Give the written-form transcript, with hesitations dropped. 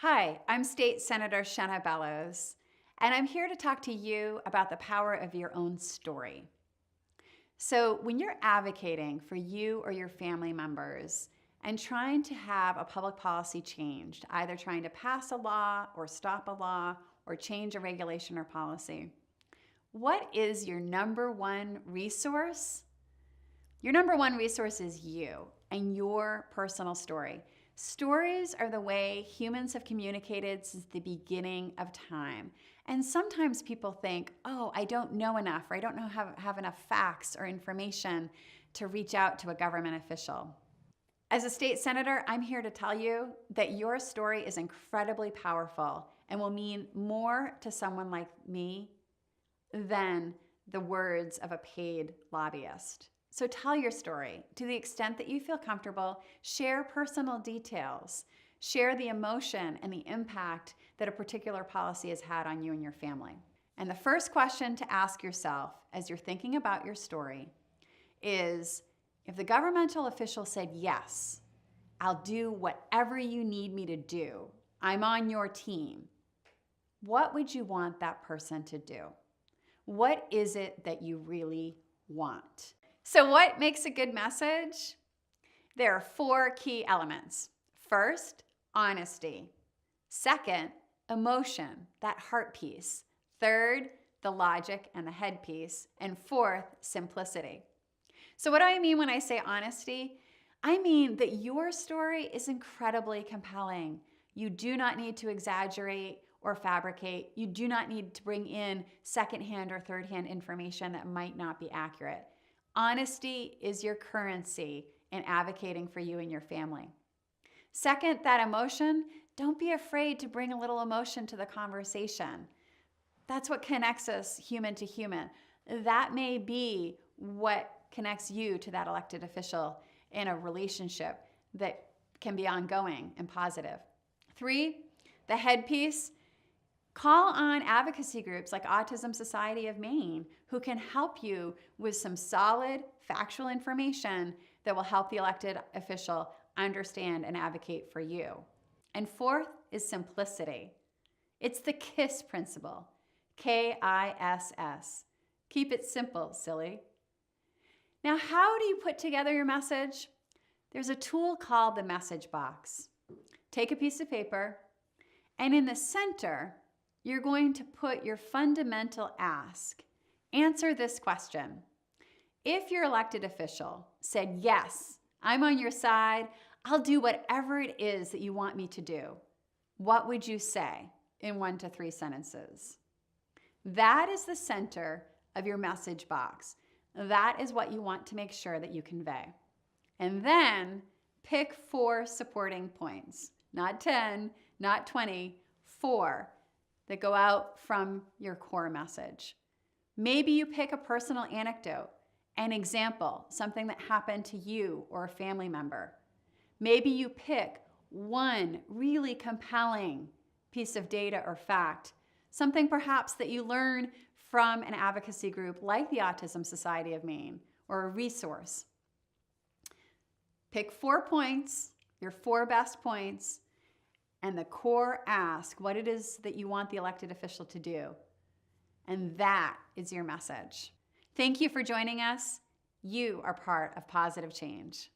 Hi, I'm State Senator Shenna Bellows, and I'm here to talk to you about the power of your own story. So, when you're advocating for you or your family members and trying to have a public policy changed, either trying to pass a law or stop a law or change a regulation or policy, what is your number one resource? Your number one resource is you and your personal story. Stories are the way humans have communicated since the beginning of time. And sometimes people think, oh, I don't know enough, or I don't have enough facts or information to reach out to a government official. As a state senator, I'm here to tell you that your story is incredibly powerful and will mean more to someone like me than the words of a paid lobbyist. So tell your story to the extent that you feel comfortable. Share personal details. Share the emotion and the impact that a particular policy has had on you and your family. And the first question to ask yourself as you're thinking about your story is, if the governmental official said, yes, I'll do whatever you need me to do, I'm on your team, what would you want that person to do? What is it that you really want? So what makes a good message? There are 4 key elements. First, honesty. Second, emotion, that heart piece. Third, the logic and the head piece. And fourth, simplicity. So what do I mean when I say honesty? I mean that your story is incredibly compelling. You do not need to exaggerate or fabricate. You do not need to bring in secondhand or thirdhand information that might not be accurate. Honesty is your currency in advocating for you and your family. Second, that emotion, don't be afraid to bring a little emotion to the conversation. That's what connects us human to human. That may be what connects you to that elected official in a relationship that can be ongoing and positive. 3, the head piece. Call on advocacy groups like Autism Society of Maine who can help you with some solid factual information that will help the elected official understand and advocate for you. And fourth is simplicity. It's the KISS principle, K-I-S-S. Keep it simple, silly. Now, how do you put together your message? There's a tool called the message box. Take a piece of paper, and in the center, you're going to put your fundamental ask. Answer this question. If your elected official said, yes, I'm on your side, I'll do whatever it is that you want me to do, what would you say in 1 to 3 sentences? That is the center of your message box. That is what you want to make sure that you convey. And then pick 4 supporting points, not 10, not 20, 4 that go out from your core message. Maybe you pick a personal anecdote, an example, something that happened to you or a family member. Maybe you pick one really compelling piece of data or fact, something perhaps that you learn from an advocacy group like the Autism Society of Maine or a resource. Pick 4 points, your 4 best points, and the core ask what it is that you want the elected official to do. And that is your message. Thank you for joining us. You are part of positive change.